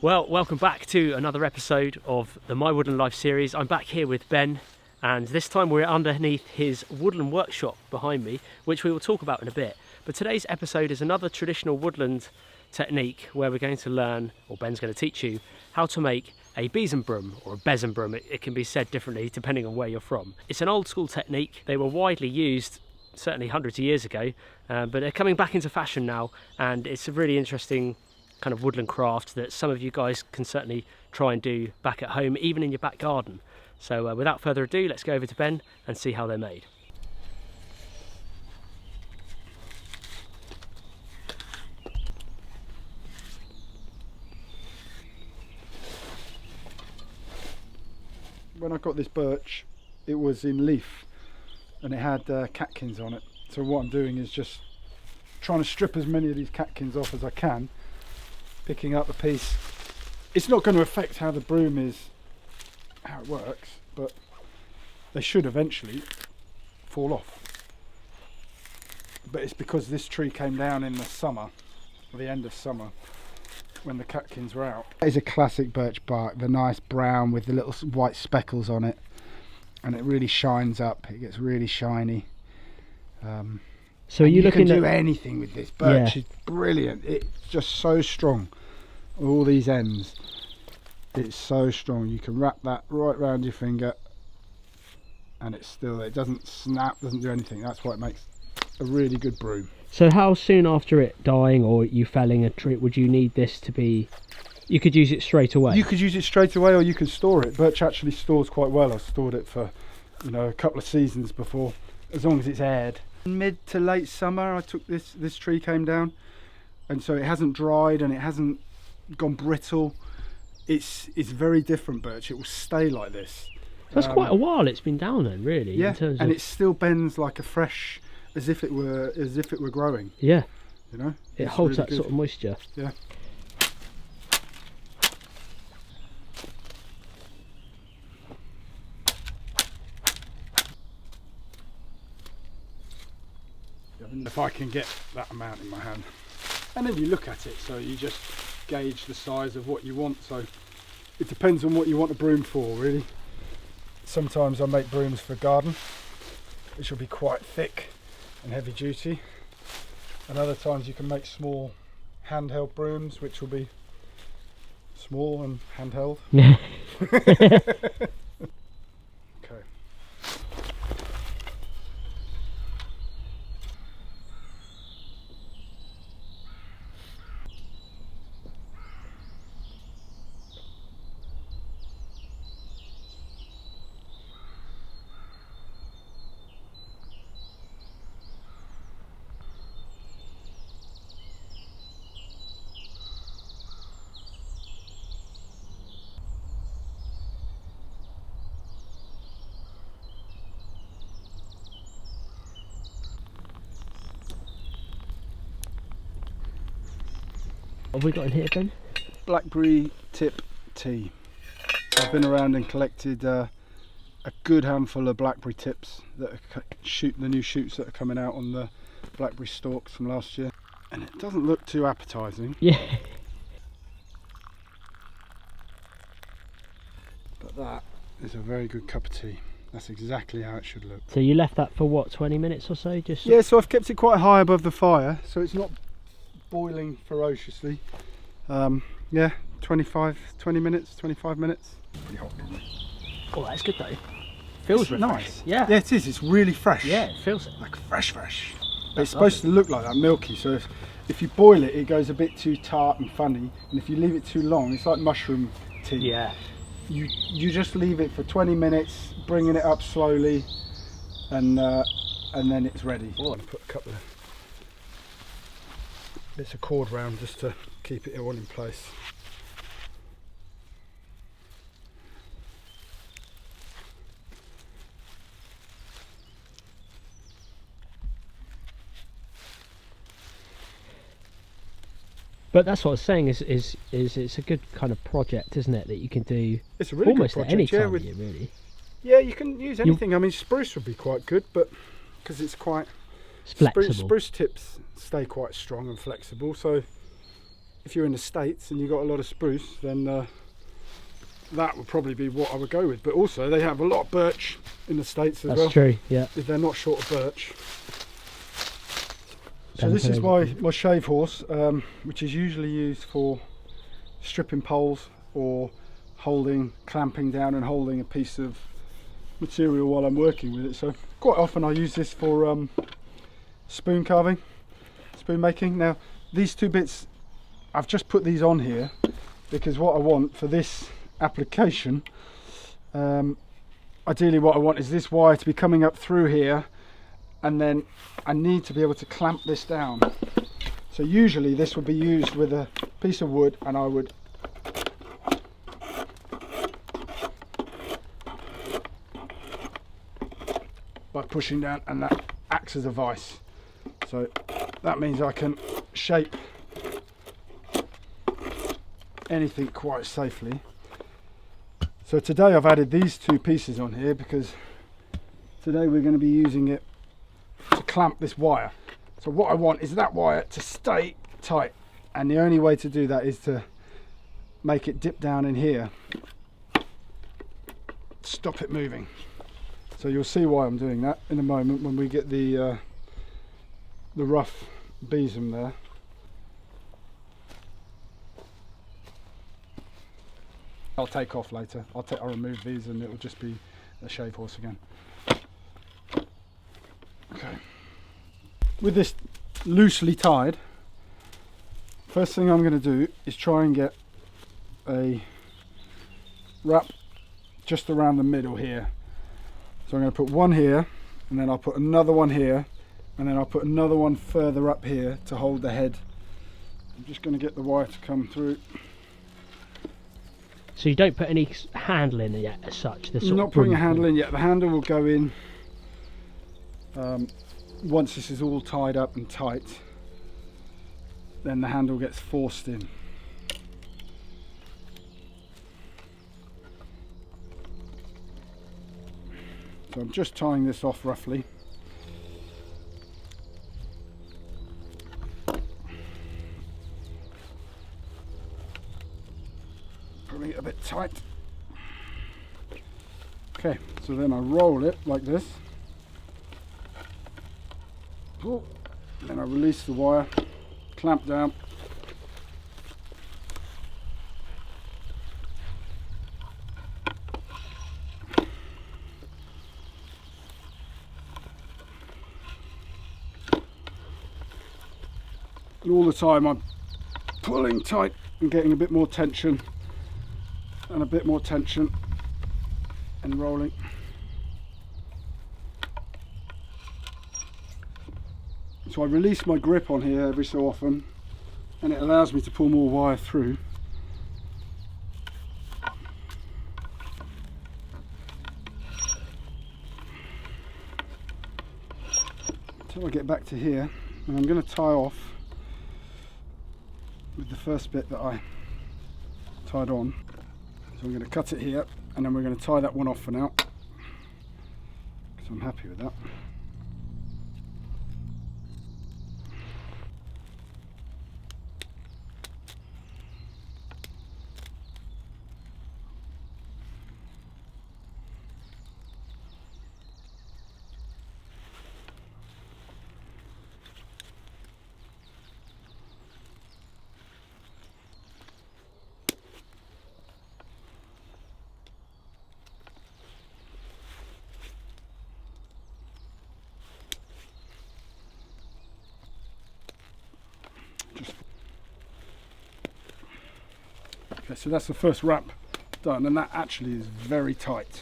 Well, welcome back to another episode of the My Woodland Life series. I'm back here with Ben, and this time we're underneath his woodland workshop behind me, which we will talk about in a bit. But today's episode is another traditional woodland technique where we're going to learn, or Ben's going to teach you, how to make a besom-broom or a besom-broom. It can be said differently depending on where you're from. It's an old school technique. They were widely used certainly hundreds of years ago, but they're coming back into fashion now, and it's a really interesting kind of woodland craft that some of you guys can certainly try and do back at home, even in your back garden. So without further ado, let's go over to Ben and see how they're made. When I got this birch, it was in leaf and it had catkins on it. So what I'm doing is just trying to strip as many of these catkins off as I can, picking up a piece. It's not going to affect how the broom is, how it works, but they should eventually fall off. But it's because this tree came down in the summer, or the end of summer, when the catkins were out. It's a classic birch bark, the nice brown with the little white speckles on it, and it really shines up. It gets really shiny. So you can do anything with this birch. Yeah. It's brilliant. It's just so strong. All these ends, it's so strong. You can wrap that right round your finger, and it doesn't snap, doesn't do anything. That's why it makes a really good broom. So how soon after it dying or you felling a tree would you need this to be? You could use it straight away. You could use it straight away, or you can store it. Birch actually stores quite well. I've stored it for, a couple of seasons before, as long as it's aired. Mid to late summer, I took this tree came down, and so it hasn't dried and it hasn't gone brittle. It's very different birch. It will stay like this. That's quite a while it's been down then, really. Yeah, in terms and of... it still bends like a fresh, as if it were growing. Yeah, it holds really that good. sort of moisture. Yeah. If I can get that amount in my hand, and then you look at it, so you just gauge the size of what you want. So it depends on what you want a broom for, really. Sometimes I make brooms for garden, which will be quite thick and heavy duty, and other times you can make small handheld brooms, which will be small and handheld. Okay. What have we got in here, Ben? Blackberry tip tea. So I've been around and collected a good handful of blackberry tips that are the new shoots that are coming out on the blackberry stalks from last year, and it doesn't look too appetizing. Yeah. But that is a very good cup of tea. That's exactly how it should look. So you left that for what, 20 minutes or so? Yeah, so I've kept it quite high above the fire, so it's not boiling ferociously. Yeah, 20 minutes, 25 minutes. Pretty hot, isn't it? Oh, that's good though. Feels nice. Yeah. Yeah, it is. It's really fresh. Yeah, it feels it. Like fresh. It's supposed to look like that, milky. So if you boil it, it goes a bit too tart and funny. And if you leave it too long, it's like mushroom tea. Yeah. You just leave it for 20 minutes, bringing it up slowly, and then it's ready. I'm going to put a couple of bits of cord round just to keep it all in place. But that's what I was saying is it's a good kind of project, isn't it, that you can do it's a really almost good project, at any time yeah, of year, really. Yeah, you can use anything. I mean, spruce would be quite good, but because it's quite flexible. Spruce tips stay quite strong and flexible, so if you're in the States and you've got a lot of spruce, then that would probably be what I would go with. But also they have a lot of birch in the States as well. That's true, yeah. If they're not short of birch. So this is my shave horse, which is usually used for stripping poles or clamping down and holding a piece of material while I'm working with it. So quite often I use this for spoon carving, spoon making. Now these two bits, I've just put these on here because what I want for this application, ideally what I want is this wire to be coming up through here, and then I need to be able to clamp this down. So usually this would be used with a piece of wood, and I would by pushing down, and that acts as a vice. So that means I can shape anything quite safely. So today I've added these two pieces on here because today we're going to be using it to clamp this wire. So what I want is that wire to stay tight, and the only way to do that is to make it dip down in here, stop it moving. So you'll see why I'm doing that in a moment when we get the rough besom there. I'll take off later. I'll remove these and it'll just be a shave horse again. Okay. With this loosely tied, first thing I'm going to do is try and get a wrap just around the middle here. So I'm going to put one here, and then I'll put another one here, and then I'll put another one further up here to hold the head. I'm just going to get the wire to come through. So you don't put any handle in yet as such? I'm not putting a handle in yet. The handle will go in once this is all tied up and tight. Then the handle gets forced in. So I'm just tying this off roughly. Pulling it a bit tight. Okay, so then I roll it like this. Pull. Then I release the wire, clamp down. And all the time I'm pulling tight and getting a bit more tension and a bit more tension and rolling. So I release my grip on here every so often, and it allows me to pull more wire through. Until I get back to here, and I'm going to tie off with the first bit that I tied on. So I'm going to cut it here, and then we're going to tie that one off for now, because I'm happy with that. Okay, so that's the first wrap done, and that actually is very tight.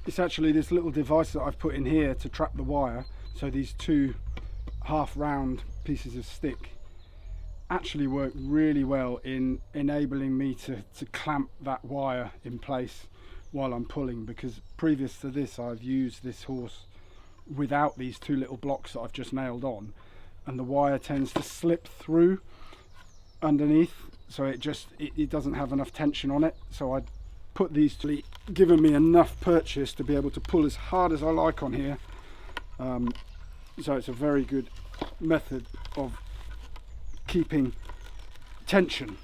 It's actually this little device that I've put in here to trap the wire, so these two half round pieces of stick actually work really well in enabling me to clamp that wire in place while I'm pulling, because previous to this I've used this horse without these two little blocks that I've just nailed on, and the wire tends to slip through underneath, so it doesn't have enough tension on it. So I put these to given me enough purchase to be able to pull as hard as I like on here, So it's a very good method of keeping tension.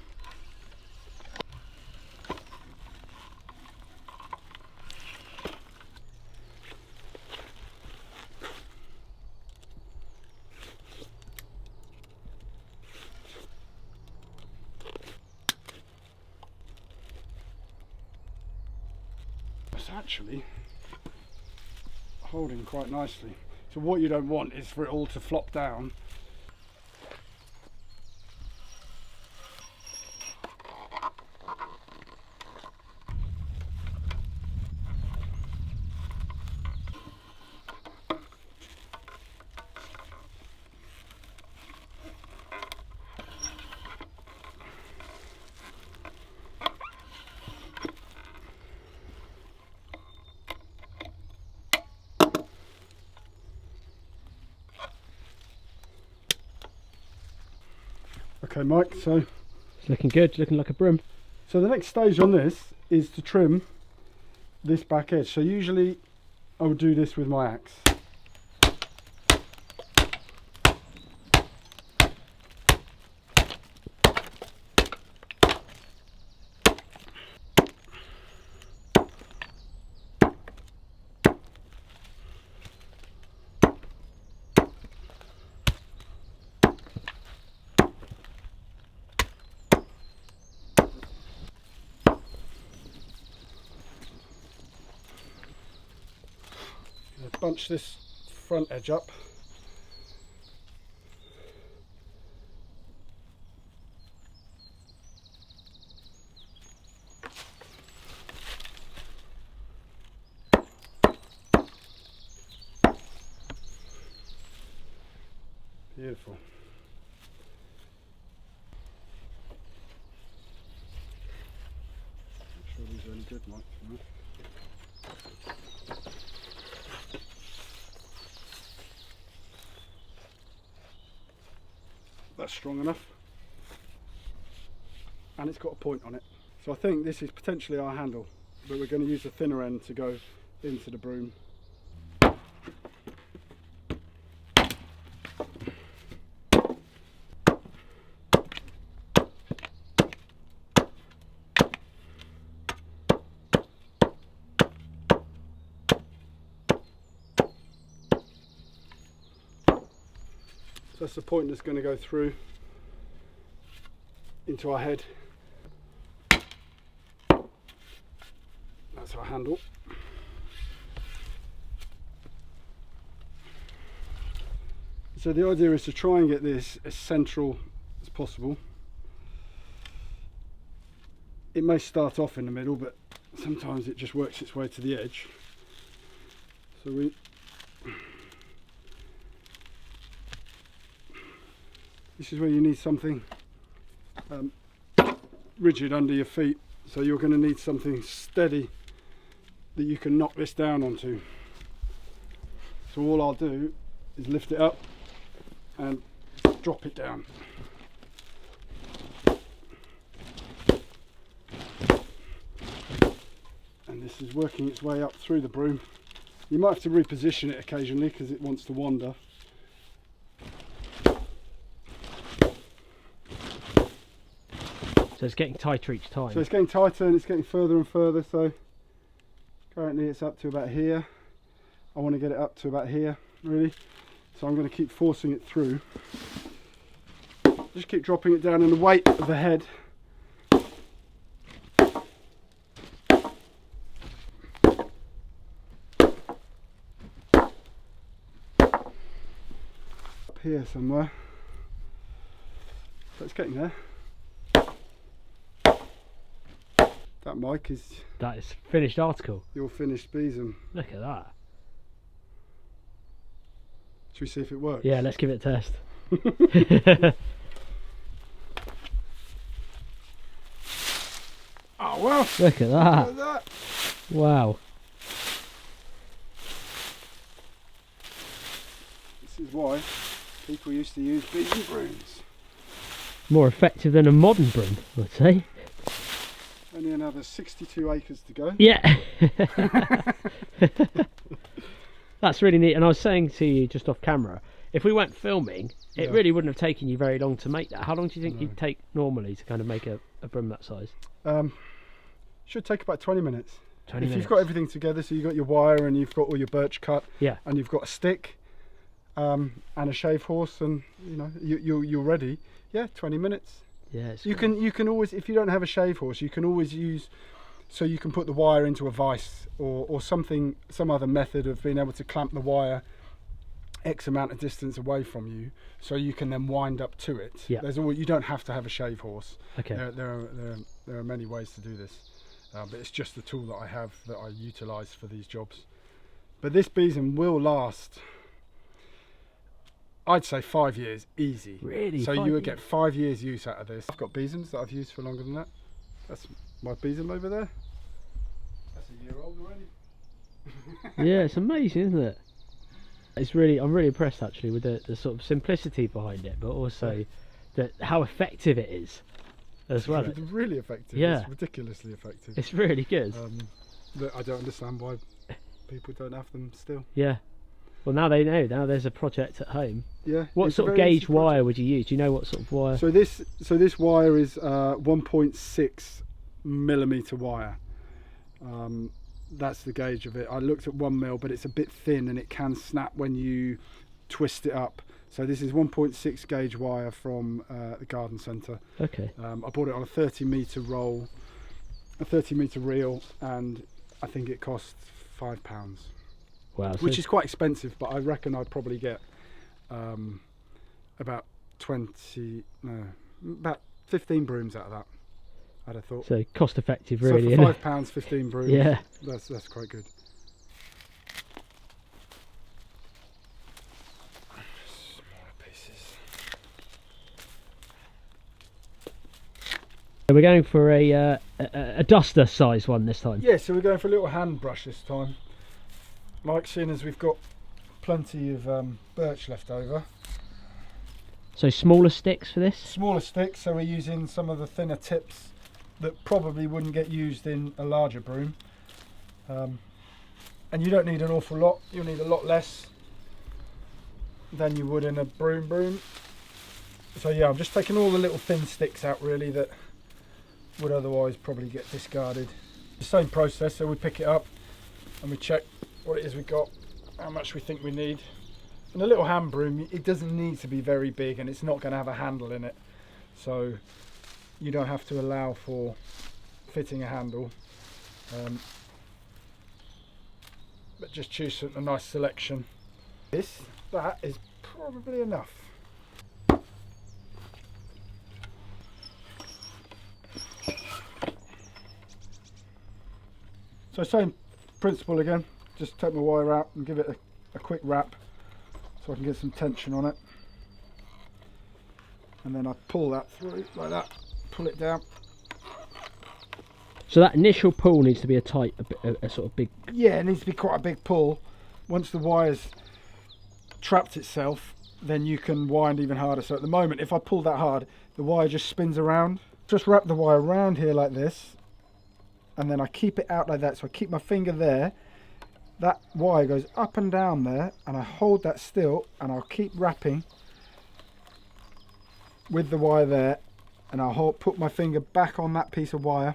It's actually holding quite nicely. So what you don't want is for it all to flop down. Okay, Mike, so It's looking good, it's looking like a broom. so the next stage on this is to trim this back edge. So usually I would do this with my axe. Bunch this front edge up. Beautiful. Not sure these are any good, Mike. No? That's strong enough, and it's got a point on it. So I think this is potentially our handle, but we're going to use the thinner end to go into the broom. So that's the point that's going to go through into our head. That's our handle. So the idea is to try and get this as central as possible. It may start off in the middle, but sometimes it just works its way to the edge. So this is where you need something rigid under your feet, so you're going to need something steady that you can knock this down onto. So all I'll do is lift it up and drop it down. And this is working its way up through the broom. You might have to reposition it occasionally because it wants to wander. So it's getting tighter each time. So it's getting tighter and it's getting further and further. So currently it's up to about here. I want to get it up to about here, really. So I'm going to keep forcing it through. Just keep dropping it down, and the weight of the head up here somewhere. So it's getting there. That, Mike, is That is finished article. your finished besom. Look at that. Should we see if it works? Yeah, let's give it a test. Oh well. Look at that. Look at that. Wow. This is why people used to use besom brooms. More effective than a modern broom, I'd say. Only another 62 acres to go. Yeah. That's really neat. And I was saying to you just off camera, if we weren't filming, it Yeah. really wouldn't have taken you very long to make that. How long do you think No. you'd take normally to kind of make a broom that size? Should take about 20 minutes. 20 if minutes. you've got everything together, so you've got your wire and you've got all your birch cut, Yeah. and you've got a stick, and a shave horse, and you know you're ready. Yeah, 20 minutes. Yeah. It's You can always, if you don't have a shave horse, you can always use, so you can put the wire into a vise or something, some other method of being able to clamp the wire X amount of distance away from you, so you can then wind up to it. Yeah. You don't have to have a shave horse. Okay. There are many ways to do this, but it's just the tool that I have that I utilise for these jobs. But this besom will last, I'd say 5 years easy. Really? So 5 you would years? get 5 years use out of this. I've got besoms that I've used for longer than that. That's my besom over there. That's a year old already. Yeah, it's amazing, isn't it? I'm really impressed actually with the sort of simplicity behind it, but also how effective it is as well. It's really effective. Yeah. It's ridiculously effective. It's really good. That I don't understand why people don't have them still. Yeah. Well, now they know. Now there's a project at home. Yeah. What it's sort a of very gauge easy project. wire would you use? Do you know what sort of wire? So this wire is 1.6 millimeter wire. That's the gauge of it. I looked at 1 mil, but it's a bit thin and it can snap when you twist it up. So this is 1.6 gauge wire from the garden centre. Okay. I bought it on a 30-meter roll, a 30-meter reel, and I think it cost £5, Wow. which is quite expensive. But I reckon I'd probably get about 15 brooms out of that. I'd have thought. so cost effective, So really. for isn't it? £5, 15 brooms. Yeah. That's quite good. Smaller pieces. So we're going for a duster size one this time. Yeah, so we're going for a little hand brush this time. Like, seeing as we've got plenty of birch left over. So smaller sticks for this. Smaller sticks, so we're using some of the thinner tips that probably wouldn't get used in a larger broom. And you don't need an awful lot. You'll need a lot less than you would in a broom. So yeah, I'm just taking all the little thin sticks out really that would otherwise probably get discarded. The same process, so we pick it up and we check what it is we've got, how much we think we need. And a little hand broom, it doesn't need to be very big and it's not going to have a handle in it. So you don't have to allow for fitting a handle. But just choose a nice selection. That is probably enough. So same principle again, just take my wire out and give it a quick wrap so I can get some tension on it. And then I pull that through like that, pull it down. So that initial pull needs to be a sort of big. Yeah, it needs to be quite a big pull. Once the wire's trapped itself, then you can wind even harder. So at the moment, if I pull that hard, the wire just spins around. Just wrap the wire around here like this, and then I keep it out like that. So I keep my finger there. That wire goes up and down there, and I hold that still, and I'll keep wrapping with the wire there, and I'll put my finger back on that piece of wire.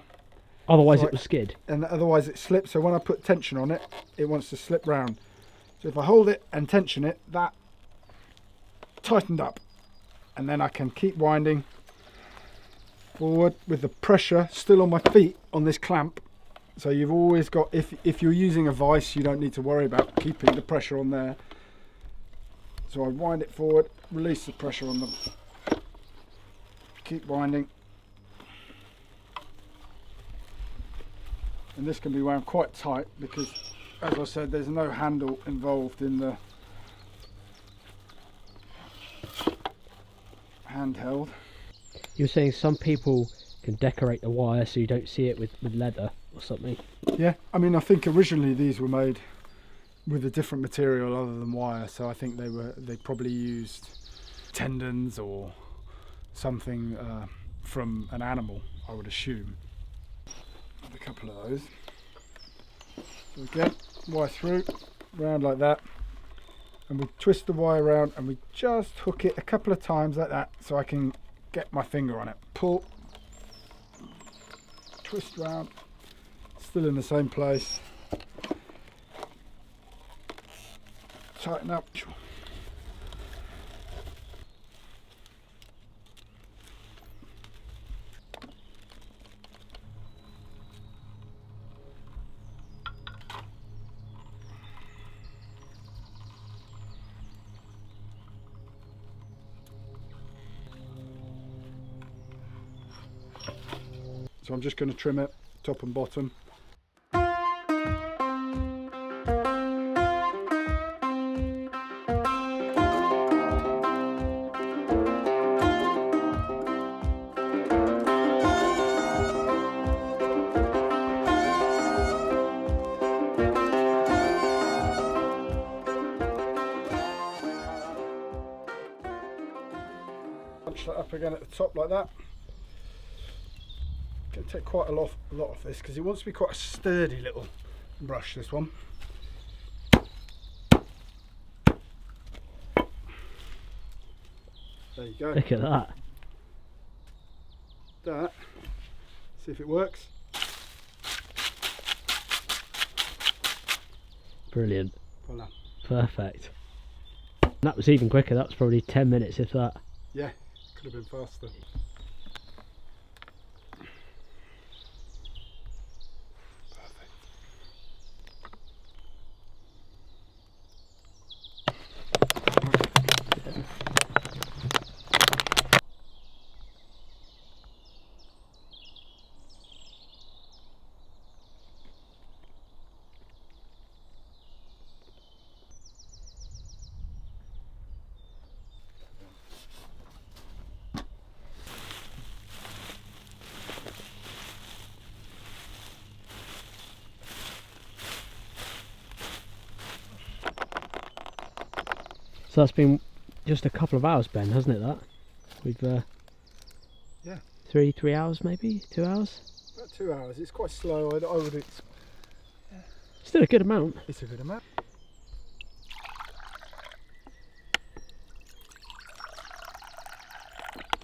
Otherwise, So it will skid. And otherwise it slips, so when I put tension on it, it wants to slip round. So if I hold it and tension it, that tightened up, and then I can keep winding forward with the pressure still on my feet on this clamp. So you've always got, if you're using a vise, you don't need to worry about keeping the pressure on there. So I wind it forward, release the pressure on them, keep winding. And this can be wound quite tight because, as I said, there's no handle involved in the handheld. You were saying some people can decorate the wire so you don't see it with leather or something. Yeah, I mean, I think originally these were made with a different material other than wire, so I think they probably used tendons or something from an animal, I would assume. A couple of those. So again, wire through, round like that. and we twist the wire around and we just hook it a couple of times like that so I can get my finger on it. Pull, twist round, still in the same place. Tighten up. So I'm just going to trim it top and bottom. Punch that up again at the top like that. Going to take quite a lot off this because it wants to be quite a sturdy little brush, this one. There you go. Look at that. That. See if it works. Brilliant. Voila. Perfect. That was even quicker. That was probably 10 minutes if that. Yeah, could have been faster. So that's been just a couple of hours, Ben, hasn't it? That we've yeah, three hours, maybe 2 hours. About 2 hours. It's quite slow. I would. Still a good amount. It's a good amount.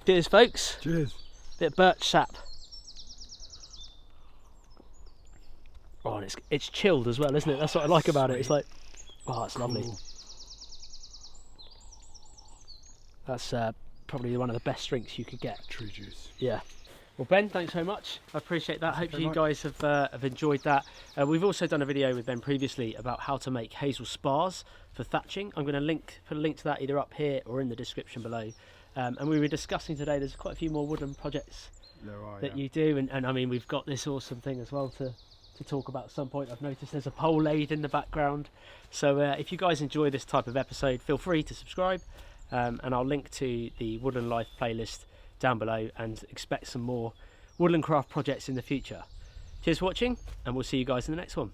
Cheers, folks. Cheers. Bit of birch sap. Oh, and it's chilled as well, isn't it? That's what I like about it. It's like, oh, it's lovely. Cool. That's probably one of the best drinks you could get. True juice. Yeah. Well, Ben, thanks so much. I appreciate that. Hope you guys have enjoyed that. We've also done a video with Ben previously about how to make hazel spars for thatching. I'm going to put a link to that either up here or in the description below. And we were discussing today, there's quite a few more woodland projects that you do. And I mean, we've got this awesome thing as well to talk about at some point. I've noticed there's a pole laid in the background. So if you guys enjoy this type of episode, feel free to subscribe. And I'll link to the Woodland Life playlist down below, and expect some more woodland craft projects in the future. Cheers for watching, and we'll see you guys in the next one.